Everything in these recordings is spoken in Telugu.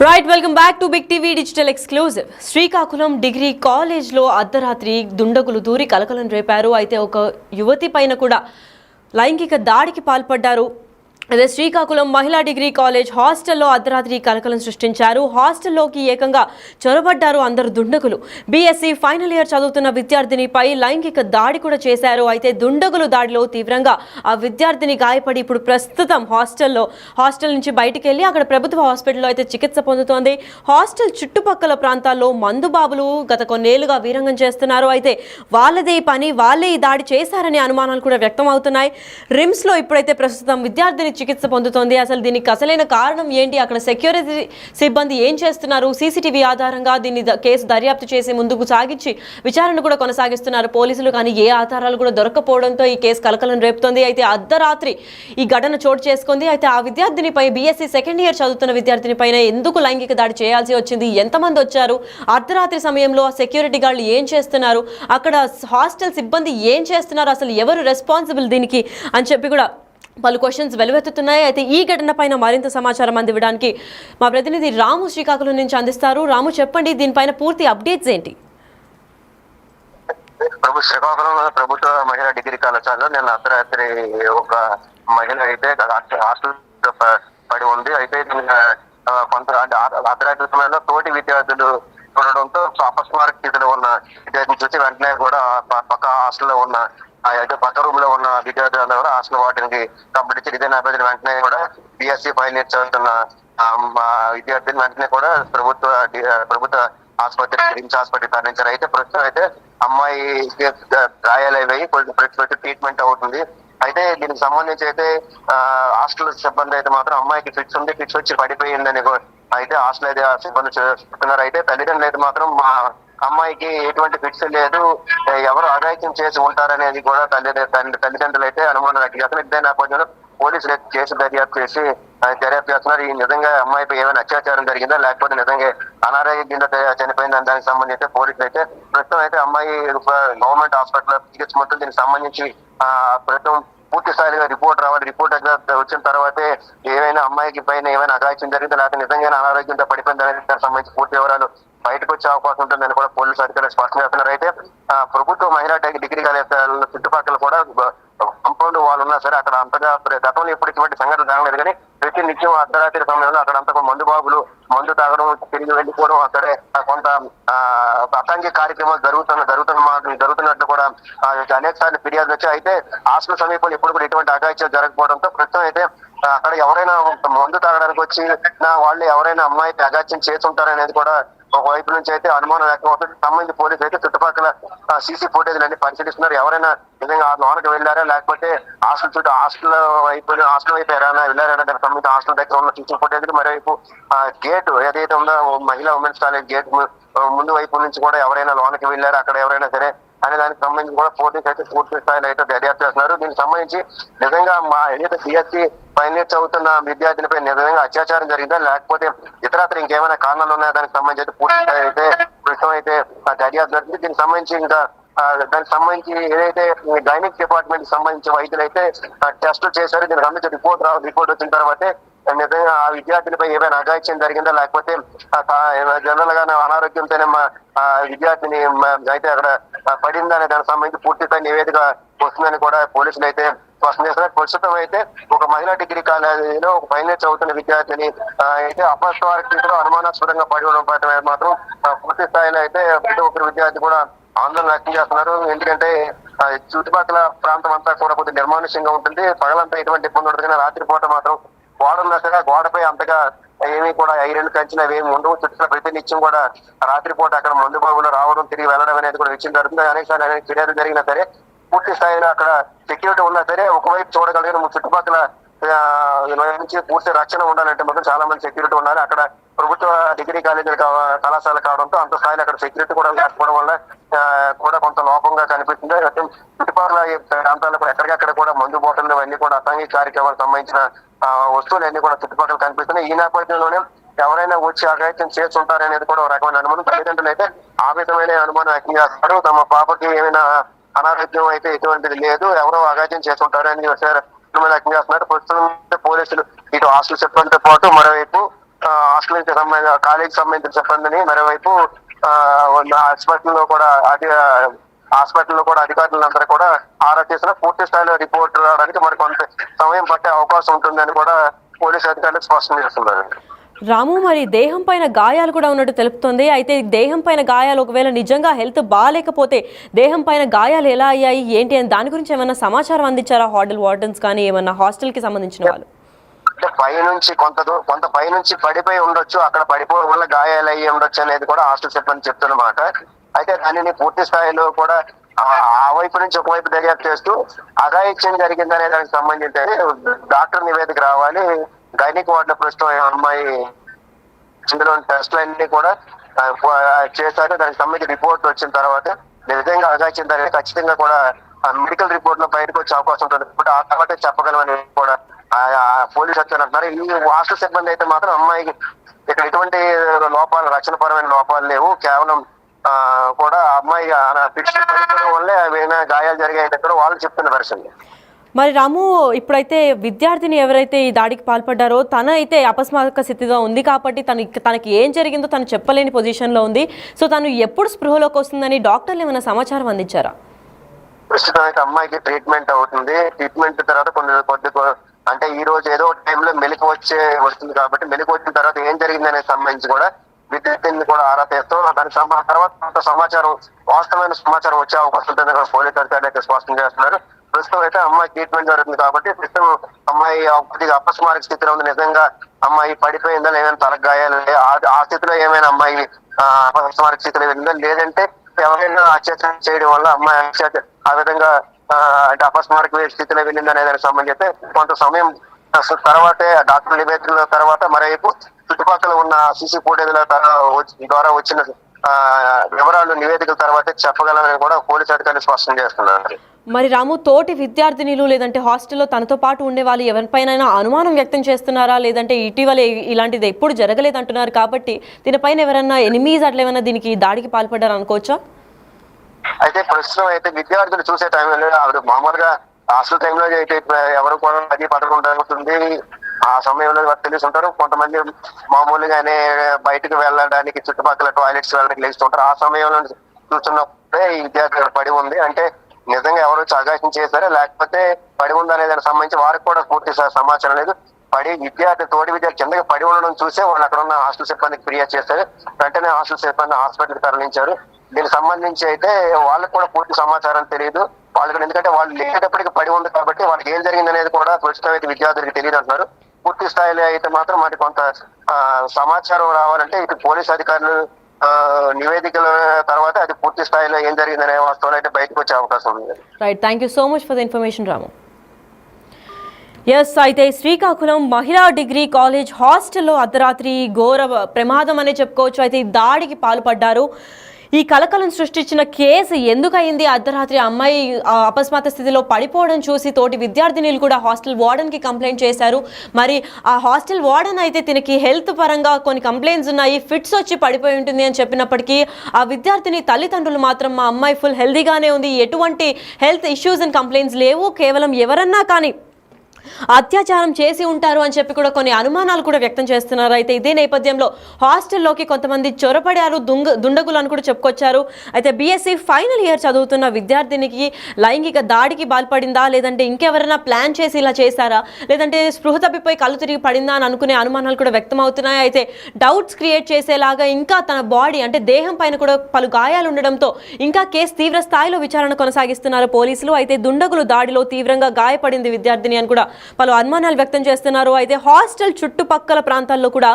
Right welcome back to big TV digital exclusive. Srikakulam degree కాలేజ్లో అర్ధరాత్రి దుండగులు దూరి కలకలం రేపారు. అయితే ఒక యువతి పైన కూడా లైంగిక దాడికి పాల్పడ్డారు. అదే శ్రీకాకుళం మహిళా డిగ్రీ కాలేజ్ హాస్టల్లో అర్ధరాత్రి కలకలం సృష్టించారు. హాస్టల్లోకి ఏకంగా చొరబడ్డారు అందరు దుండగులు. బీఎస్సీ ఫైనల్ ఇయర్ చదువుతున్న విద్యార్థినిపై లైంగిక దాడి కూడా చేశారు. అయితే దుండగులు దాడిలో తీవ్రంగా ఆ విద్యార్థిని గాయపడి ఇప్పుడు ప్రస్తుతం హాస్టల్ నుంచి బయటికి వెళ్ళి అక్కడ ప్రభుత్వ హాస్పిటల్లో అయితే చికిత్స పొందుతోంది. హాస్టల్ చుట్టుపక్కల ప్రాంతాల్లో మందుబాబులు గత కొన్నేళ్లుగా వీరంగం చేస్తున్నారు. అయితే వాళ్ళదే పని, వాళ్ళే ఈ దాడి చేశారనే అనుమానాలు కూడా వ్యక్తం అవుతున్నాయి. రిమ్స్లో ఇప్పుడైతే ప్రస్తుతం విద్యార్థిని చికిత్స పొందుతోంది. అసలు దీనికి అసలైన కారణం ఏంటి, అక్కడ సెక్యూరిటీ సిబ్బంది ఏం చేస్తున్నారు, సీసీటీవీ ఆధారంగా దీన్ని కేసు దర్యాప్తు చేసి ముందుకు సాగించి విచారణ కూడా కొనసాగిస్తున్నారు పోలీసులు. కానీ ఏ ఆధారాలు కూడా దొరకపోవడంతో ఈ కేసు కలకలం రేపుతోంది. అయితే అర్ధరాత్రి ఈ ఘటన చోటు చేసుకుంది. అయితే ఆ విద్యార్థినిపై బీఎస్సీ సెకండ్ ఇయర్ చదువుతున్న విద్యార్థిని పైన ఎందుకు లైంగిక దాడి చేయాల్సి వచ్చింది, ఎంతమంది వచ్చారు, అర్ధరాత్రి సమయంలో సెక్యూరిటీ గార్డులు ఏం చేస్తున్నారు, అక్కడ హాస్టల్ సిబ్బంది ఏం చేస్తున్నారు, అసలు ఎవరు రెస్పాన్సిబుల్ దీనికి అని చెప్పి కూడా పలు క్వశ్చన్స్ వెలువెత్తుతున్నాయి. అయితే ఈ ఘటన పైన మరింత సమాచారం అందివ్వడానికి మా ప్రతినిధి రాము శ్రీకాకుళం నుంచి అందిస్తారు. రాము, చెప్పండి, దీనిపైన పూర్తి అప్డేట్స్ ఏంటి? శ్రీకాకుళం ప్రభుత్వ మహిళా డిగ్రీ కళాశాలలో నిన్న అర్ధరాత్రి ఒక మహిళ అయితే హాస్టల్ పడి ఉంది. అయితే కొంత అర్ధరాత్రి సమయంలో తోటి విద్యార్థులు ఉండడంతో అపస్మారక స్థితిలో ఉన్న విద్యార్థిని చూసి వెంటనే కూడా పక్క హాస్టల్లో ఉన్న అయితే పక్క రూమ్ లో ఉన్న విద్యార్థులందరూ కూడా హాస్టల్ వాటికి కంప్లీట్ చేసి ఇదే నేపథ్యం వెంటనే కూడా బీఎస్సీ ఫైనల్ ఇయర్ చదువుతున్న విద్యార్థిని వెంటనే కూడా ప్రభుత్వ ఆసుపత్రి రిమ్స్ ఆసుపత్రికి తరలించారు. అయితే ప్రస్తుతం అయితే అమ్మాయి గాయాలయ్యాయి, ప్రతి ట్రీట్మెంట్ అవుతుంది. అయితే దీనికి సంబంధించి అయితే హాస్టల్ సిబ్బంది అయితే మాత్రం అమ్మాయికి ఫిక్స్ ఉంది, ఫిక్స్ వచ్చి పడిపోయిందని అయితే హాస్టల్ అయితే సిబ్బంది చెప్తున్నారు. అయితే తల్లిదండ్రులు అయితే మాత్రం మా అమ్మాయికి ఎటువంటి ఫిక్స్ లేదు, ఎవరు అఘాయిత్యం చేసి ఉంటారనేది కూడా తల్లిదండ్రులు అయితే అనుమానం వ్యక్తం చేస్తున్నారు. ఇదే నేపథ్యంలో పోలీసులు కేసు దర్యాప్తు చేస్తున్నారు. ఈ నిజంగా అమ్మాయిపై ఏమైనా అత్యాచారం జరిగిందా, లేకపోతే నిజంగా అనారోగ్యంగా చనిపోయిందని దానికి సంబంధించి పోలీసులు అయితే ప్రస్తుతం అయితే అమ్మాయి గవర్నమెంట్ హాస్పిటల్ చికిత్స మొత్తం దీనికి సంబంధించి ప్రస్తుతం పూర్తి స్థాయిగా రిపోర్ట్ రావాలి. రిపోర్ట్ వచ్చిన తర్వాతే ఏమైనా అమ్మాయికి పైన ఏమైనా అఘాయిత్యం జరిగిందా, లేకపోతే నిజంగా అనారోగ్యంతో పడిపోయిందని దానికి సంబంధించి పూర్తి వివరాలు బయటకు వచ్చే అవకాశం ఉంటుందని కూడా పోలీసు అధికారులు స్పష్టం చేస్తున్నారు. అయితే ప్రభుత్వ మహిళా డిగ్రీ కళాశాల చుట్టుపక్కల కూడా కాంపౌండ్ వాళ్ళు ఉన్నా సరే అక్కడ అంతగా గతంలో ఎప్పుడు ఇటువంటి సంఘటన జరగలేదు. కానీ ప్రతి నిత్యం అర్ధరాత్రి సమయంలో అక్కడ అంతా మందు మందు తాగడం, తిరిగి వెళ్ళిపోవడం, అక్కడే కొంత అసాంఘిక కార్యక్రమాలు జరుగుతున్నట్లు కూడా అనేక సార్లు ఫిర్యాదులు వచ్చాయి. అయితే హాస్టల్ సమీపంలో ఎప్పుడు కూడా ఎటువంటి అఘాయిత్యాలు జరగకపోవడంతో ప్రస్తుతం అయితే అక్కడ ఎవరైనా మందు తాగడానికి వచ్చి వాళ్ళు ఎవరైనా అమ్మాయికి అఘాయిత్యం చేస్తుంటారనేది కూడా ఒకవైపు నుంచి అయితే అనుమానం వ్యక్తం అవుతుంది. సంబంధించి పోలీసులు అయితే చుట్టుపక్కల సీసీ ఫుటేజ్ అన్ని పరిశీలిస్తున్నారు. ఎవరైనా నిజంగా లోనకి వెళ్ళారా, లేకపోతే హాస్టల్ వైపు ఎవరైనా వెళ్ళారా దానికి సంబంధించి హాస్టల్ దగ్గర ఉన్న సీసీ ఫుటేజ్, మరోవైపు గేట్ ఏదైతే ఉందో మహిళా ఉమెన్స్ కాలేజ్ గేట్ ముందు వైపు నుంచి కూడా ఎవరైనా లోనకి వెళ్ళారా, అక్కడ ఎవరైనా సరే అనే దానికి సంబంధించి కూడా పోలీసు అయితే పూర్తి స్థాయిలో అయితే దర్యాప్తు చేస్తున్నారు. దీనికి సంబంధించి నిజంగా మా ఏదైతే బీఎస్సీ ఫైనల్ ఇయర్ చదువుతున్న విద్యార్థినిపై నిజంగా అత్యాచారం జరిగిందా, లేకపోతే ఇతరత్ర ఇంకేమైనా కారణాలు ఉన్నాయా దానికి సంబంధించి అయితే పూర్తి స్థాయి అయితే ప్రస్తుతం అయితే దర్యాప్తు జరిగింది. దీనికి సంబంధించి ఇంకా దానికి సంబంధించి ఏదైతే గైనిక్ డిపార్ట్మెంట్ సంబంధించి వైద్యులు అయితే టెస్టులు చేశారు. దీనికి సంబంధించి రిపోర్ట్ వచ్చిన తర్వాతే నిజంగా ఆ విద్యార్థినిపై ఏమైనా అఘాయిత్యం జరిగిందా, లేకపోతే జనరల్ గా అనారోగ్యంతోనే మా విద్యార్థిని అయితే అక్కడ పడిందా అనే దానికి సంబంధించి పూర్తిగా నివేదిక వస్తుందని కూడా పోలీసులు అయితే స్పష్టం చేస్తున్నారు. ప్రస్తుతం అయితే ఒక మహిళా డిగ్రీ కాలేజీలో ఒక ఫైనల్ చదువుతున్న విద్యార్థిని అయితే అపస్మారక స్థితిలో అనుమానాస్పదంగా పడి ఉండడం మాత్రం పూర్తి స్థాయిలో అయితే ప్రతి ఒక్కరు విద్యార్థి కూడా ఆందోళన వ్యక్తం చేస్తున్నారు. ఎందుకంటే చుట్టుపక్కల ప్రాంతం అంతా కూడా కొద్దిగా నిర్మానుష్యంగా ఉంటుంది, పగలంతా ఎటువంటి ఇబ్బంది ఉంటుంది. కానీ రాత్రిపూట మాత్రం గోడన్నా సరే గోడపై అంతగా ఏమీ కూడా ఐరన్ కంచిన ఏమి ఉండవు. చుట్టూ ప్రతి నిత్యం కూడా రాత్రిపూట అక్కడ మందు బాబులు రావడం, తిరిగి వెళ్ళడం అనేది కూడా విషయం జరుగుతుంది. అనేక సార్లు ఫిర్యాదు జరిగినా సరే పూర్తి స్థాయిలో అక్కడ సెక్యూరిటీ ఉన్నా సరే ఒకవైపు చూడగలిగిన చుట్టుపక్కల నుంచి పూర్తి రక్షణ ఉండాలంటే మాత్రం చాలా మంది సెక్యూరిటీ ఉండాలి. అక్కడ ప్రభుత్వ డిగ్రీ కళాశాల కావడంతో అంత స్థాయిలో అక్కడ సెక్యూరిటీ కూడా లేకపోవడం వల్ల కూడా కొంత లోపంగా కనిపిస్తుంది. చుట్టుపక్కల ప్రాంతాల్లో కూడా ఎక్కడికక్కడ కూడా మందు బాటలు అన్ని కూడా అసాంఘిక కార్యక్రమాలకు సంబంధించిన వస్తువులు అన్ని కూడా చుట్టుపక్కల కనిపిస్తున్నాయి. ఈ నేపథ్యంలోనే ఎవరైనా వచ్చి అఘాయిత్యం చేస్తుంటారనేది కూడా ఒక రకమైన అనుమానం. తల్లిదండ్రులు అయితే ఆ విధమైన అనుమానం వ్యక్తం చేస్తారు. తమ పాపకి ఏమైనా అనారోగ్యం అయితే ఎటువంటిది లేదు, ఎవరో అఘాయిత్యం చేస్తుంటారని వ్యక్తం చేస్తున్నారు. ప్రస్తుతం పోలీసులు ఇటు హాస్టల్ సిబ్బందితో పాటు మరోవైపు హాస్టల్కి సంబంధించిన కాలేజీకి సంబంధించిన సిబ్బందిని, మరోవైపు హాస్పిటల్లో కూడా అధికారులందరూ కూడా ఆరా చేసిన పూర్తి స్థాయిలో రిపోర్ట్ రావడానికి మరి కొంత సమయం పట్టే అవకాశం ఉంటుందని కూడా పోలీసు అధికారులు స్పష్టం చేస్తున్నారు. రాము, మరి దేహం పైన గాయాలు కూడా ఉన్నట్టు తెలుపుతోంది. అయితే దేహం పైన గాయాలు ఒకవేళ నిజంగా హెల్త్ బాగాలేకపోతే దేహం పైన గాయాలు ఎలా అయ్యాయి ఏంటి అని దాని గురించి ఏమైనా సమాచారం అందించారా హాస్టల్ వార్డెన్స్ కానీ ఏమన్నా హాస్టల్కి సంబంధించిన వాళ్ళు? అంటే పైనుంచి కొంత పైనుంచి పడిపోయి ఉండొచ్చు, అక్కడ పడిపోవడం వల్ల గాయాలు అయ్యి ఉండొచ్చు అనేది కూడా హాస్టల్ సిబ్బంది చెప్తున్నమాట. అయితే దానిని పూర్తి స్థాయిలో కూడా ఆ వైపు నుంచి ఒకవైపు దర్యాప్తు చేస్తూ అఘాయిత్యం జరిగిందనే దానికి సంబంధించి డాక్టర్ నివేదిక రావాలి. గైనిక్ వార్డులో ప్రస్తుతం అమ్మాయి ఇందులో టెస్ట్లు అన్ని కూడా చేశారు. దానికి సంబంధించి రిపోర్ట్ వచ్చిన తర్వాత నిజంగా అఘాయిత్యం జరిగింది ఖచ్చితంగా కూడా మెడికల్ రిపోర్ట్ లో బయటకు వచ్చే అవకాశం ఉంటుంది. ఆ తర్వాత చెప్పగలమని కూడా పోలీసు అధికారులు అంటున్నారు. ఈ హాస్టల్ సిబ్బంది అయితే మాత్రం అమ్మాయికి ఇక్కడ ఎటువంటి రక్షణపరమైన లోపాలు లేవు, కేవలం కూడా అమ్మాయి ఫిక్స్ వల్లే ఏమైనా గాయాలు జరిగాయని కూడా వాళ్ళు చెప్తున్న వెర్షన్. మరి రాము, ఇప్పుడైతే విద్యార్థిని ఎవరైతే ఈ దాడికి పాల్పడ్డారో తన అయితే అపస్మారక స్థితిలో ఉంది కాబట్టి తనకి ఏం జరిగిందో తను చెప్పలేని పొజిషన్లో ఉంది. సో తను ఎప్పుడు స్పృహలోకి వస్తుందని డాక్టర్లు ఏమైనా సమాచారం అందించారా? ప్రస్తుతం అయితే అమ్మాయికి ట్రీట్మెంట్ అవుతుంది. ట్రీట్మెంట్ తర్వాత కొద్ది అంటే ఈ రోజు ఏదో టైంలో మెలకు వస్తుంది కాబట్టి మెలకు వచ్చిన తర్వాత ఏం జరిగిందనే సంబంధించి కూడా విద్యార్థిని కూడా ఆరా తీస్తాం. దానికి తర్వాత కొంత సమాచారం, వాస్తవమైన సమాచారం వచ్చే అవకాశం ఉంటుందని కూడా పోలీసు అధికారులు అయితే స్పష్టం చేస్తున్నారు. ప్రస్తుతం అయితే అమ్మాయి ట్రీట్మెంట్ జరుగుతుంది కాబట్టి ప్రస్తుతం అమ్మాయి కొద్దిగా అపస్మారక స్థితిలో ఉంది. నిజంగా అమ్మాయి పడిపోయిందా, లేదంటే తలకు గాయాలు ఆ స్థితిలో ఏమైనా అమ్మాయి అపస్మారక స్థితిలో వెళ్ళిందా, లేదంటే ఎవరైనా అత్యాచారం చేయడం వల్ల అమ్మాయి ఆ విధంగా అంటే అపస్మారక స్థితిలో వెళ్ళిందనే దానికి సంబంధించి కొంత సమయం తర్వాతే డాక్టర్ నివేదికల తర్వాత మరోవైపు చుట్టుపక్కల ఉన్న సీసీ ఫుటేజ్ల ద్వారా వచ్చిన వివరాలు నివేదికల తర్వాత చెప్పగలమని కూడా పోలీసు అధికారులు స్పష్టం చేస్తున్నారు. మరి రాము, తోటి విద్యార్థినిలు లేదంటే హాస్టల్లో తనతో పాటు ఉండే వాళ్ళు ఎవరిపైన అనుమానం వ్యక్తం చేస్తున్నారా, లేదంటే ఇటీవల ఇలాంటిది ఎప్పుడు జరగలేదంటున్నారు కాబట్టి దీనిపైన ఎవరైనా ఎనిమీస్ అట్లా ఏమైనా దీనికి దాడికి పాల్పడ్డారు అనుకోవచ్చా? అయితే ప్రస్తుతం అయితే విద్యార్థులు చూసే టైంలో ఆవిడ మామూలుగా హాస్టల్ టైంలో అయితే ఎవరు కూడా అది పథకం జరుగుతుంది. ఆ సమయంలో తెలిసి ఉంటారు. కొంతమంది మామూలుగానే బయటకు వెళ్ళడానికి చుట్టుపక్కల టాయిలెట్స్ వెళ్ళడానికి లేస్తుంటారు. ఆ సమయంలో చూస్తున్నప్పుడే ఈ విద్యార్థి పడి ఉంది. అంటే నిజంగా ఎవరు అఘాయిత్యం చేశారా లేకపోతే పడి ఉందనే దానికి సంబంధించి వారికి కూడా పూర్తి సమాచారం లేదు. తోటి విద్యార్థి కిందకి పడి ఉండడం చూసే వాళ్ళు అక్కడ ఉన్న హాస్టల్ సిబ్బందికి ఫిర్యాదు చేశారు. వెంటనే హాస్టల్ సిబ్బంది హాస్పిటల్కి తరలించారు. దీనికి సంబంధించి అయితే వాళ్ళకి కూడా పూర్తి సమాచారం తెలియదు వాళ్ళకి, ఎందుకంటే వాళ్ళు లేటప్పటికి పడి ఉంది కాబట్టి వాళ్ళకి ఏం జరిగింది అనేది కూడా ప్రస్తుతం అయితే విద్యార్థులకు తెలియదు అంటున్నారు. పూర్తి స్థాయిలో అయితే మాత్రం మరి కొంత సమాచారం రావాలంటే ఇటు పోలీసు అధికారులు నివేదికల తర్వాత అది పూర్తి స్థాయిలో ఏం జరిగిందనే వాస్తవాలు అయితే బయటకు వచ్చే అవకాశం ఉంది. Right, thank you so much for the information Ramu. Yes, అయితే శ్రీకాకుళం మహిళా డిగ్రీ కాలేజ్ హాస్టల్లో అర్ధరాత్రి ఘోర ప్రమాదం అనే చెప్పుకోవచ్చు. అయితే ఈ దాడికి పాల్పడ్డారు. ఈ కలకలం సృష్టించిన కేసు ఎందుకయింది? అర్ధరాత్రి అమ్మాయి అపస్మారక స్థితిలో పడిపోవడం చూసి తోటి విద్యార్థినులు కూడా హాస్టల్ వార్డెన్కి కంప్లైంట్ చేశారు. మరి ఆ హాస్టల్ వార్డెన్ అయితే దీనికి హెల్త్ పరంగా కొన్ని కంప్లైంట్స్ ఉన్నాయి, ఫిట్స్ వచ్చి పడిపోయి ఉంటుంది అని చెప్పినప్పటికీ ఆ విద్యార్థిని తల్లిదండ్రులు మాత్రం మా అమ్మాయి ఫుల్ హెల్తీగానే ఉంది, ఎటువంటి హెల్త్ ఇష్యూస్ అండ్ కంప్లైంట్స్ లేవు, కేవలం ఎవరన్నా కానీ అత్యాచారం చేసి ఉంటారు అని చెప్పి కూడా కొన్ని అనుమానాలు కూడా వ్యక్తం చేస్తున్నారు. అయితే ఇదే నేపథ్యంలో హాస్టల్లోకి కొంతమంది చొరపడారు, దుండగులు అని కూడా చెప్పుకొచ్చారు. అయితే బీఎస్సీ ఫైనల్ ఇయర్ చదువుతున్న విద్యార్థినికి లైంగిక దాడికి పాల్పడిందా, లేదంటే ఇంకెవరైనా ప్లాన్ చేసి ఇలా చేశారా, లేదంటే స్పృహ తప్పిపోయి కళ్ళు తిరిగి పడిందా అని అనుకునే అనుమానాలు కూడా వ్యక్తం అవుతున్నాయి. అయితే డౌట్స్ క్రియేట్ చేసేలాగా ఇంకా తన బాడీ అంటే దేహం పైన కూడా పలు గాయాలు ఉండడంతో ఇంకా కేసు తీవ్ర స్థాయిలో విచారణ కొనసాగిస్తున్నారు పోలీసులు. అయితే దుండగులు దాడిలో తీవ్రంగా గాయపడింది విద్యార్థిని అని కూడా పలు అనుమానాలు వ్యక్తం చేస్తున్నారు. అయితే హాస్టల్ చుట్టుపక్కల ప్రాంతాల్లో కూడా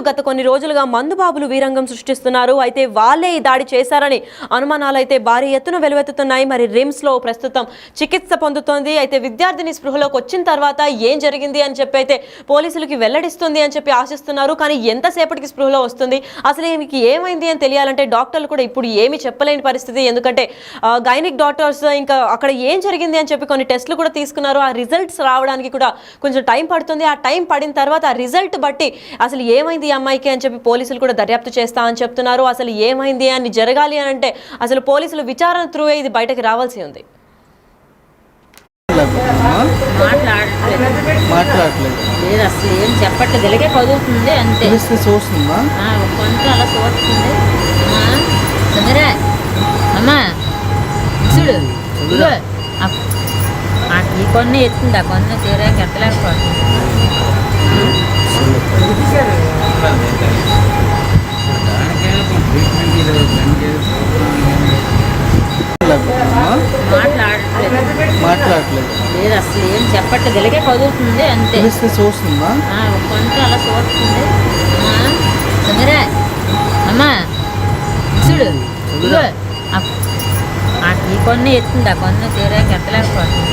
గత కొన్ని రోజులుగా మందుబాబులు వీరంగం సృష్టిస్తున్నారు. అయితే వాళ్ళే ఈ దాడి చేశారని అనుమానాలు అయితే భారీ ఎత్తున వెలువెత్తుతున్నాయి. మరి రిమ్స్ లో ప్రస్తుతం చికిత్స పొందుతోంది. అయితే విద్యార్థిని స్పృహలోకి వచ్చిన తర్వాత ఏం జరిగింది అని చెప్పి అయితే పోలీసులకి వెల్లడిస్తుంది అని చెప్పి ఆశిస్తున్నారు. కానీ ఎంతసేపటికి స్పృహలో వస్తుంది, అసలు ఈమెకి ఏమైంది అని తెలియాలంటే డాక్టర్లు కూడా ఇప్పుడు ఏమీ చెప్పలేని పరిస్థితి. ఎందుకంటే గైనిక్ డాక్టర్స్ ఇంకా అక్కడ ఏం జరిగింది అని చెప్పి కొన్ని టెస్టులు కూడా తీసుకున్నారు. ఆ రిజల్ట్స్ రావడానికి కూడా కొంచెం టైం పడుతుంది. ఆ టైం పడిన తర్వాత ఆ రిజల్ట్ బట్టి అసలు ఏమైంది ఈ అమ్మాయికి అని చెప్పి పోలీసులు కూడా దర్యాప్తు చేస్తా అని చెప్తున్నారు. అసలు ఏమైంది అని జరగాలి అని అంటే అసలు పోలీసులు విచారణ త్రూ ఇది బయటకు రావాల్సి ఉంది. మాట్లాడలేకపోతున్నా. మాట్లాడట్లేదు. లేదు అసలు ఏం చెప్పట్లేదు, ఇలాగే కదులుతుంది అంతే. పిలిస్తే చూస్తుందా? కొంత అలా చూస్తుంది. సుందరా అమ్మా చూడు ఇదిగో, ఈ కొన్ని ఎత్తుంది, ఆ కొన్ని తీరాక ఎత్తలేకపోతుంది. మాట్లాడట్లేదు. లేదు అసలు ఏం చెప్పట్లేదు, ఇలాగే కదులుతుంది అంతే. పిలిస్తే చూస్తుందా? కొంత అలా చూస్తుంది. సుందరా అమ్మా చూడు ఇదిగో, ఈ కొన్ని ఎత్తుంది, ఆ కొన్ని తీరాక ఎత్తలేకపోతుంది.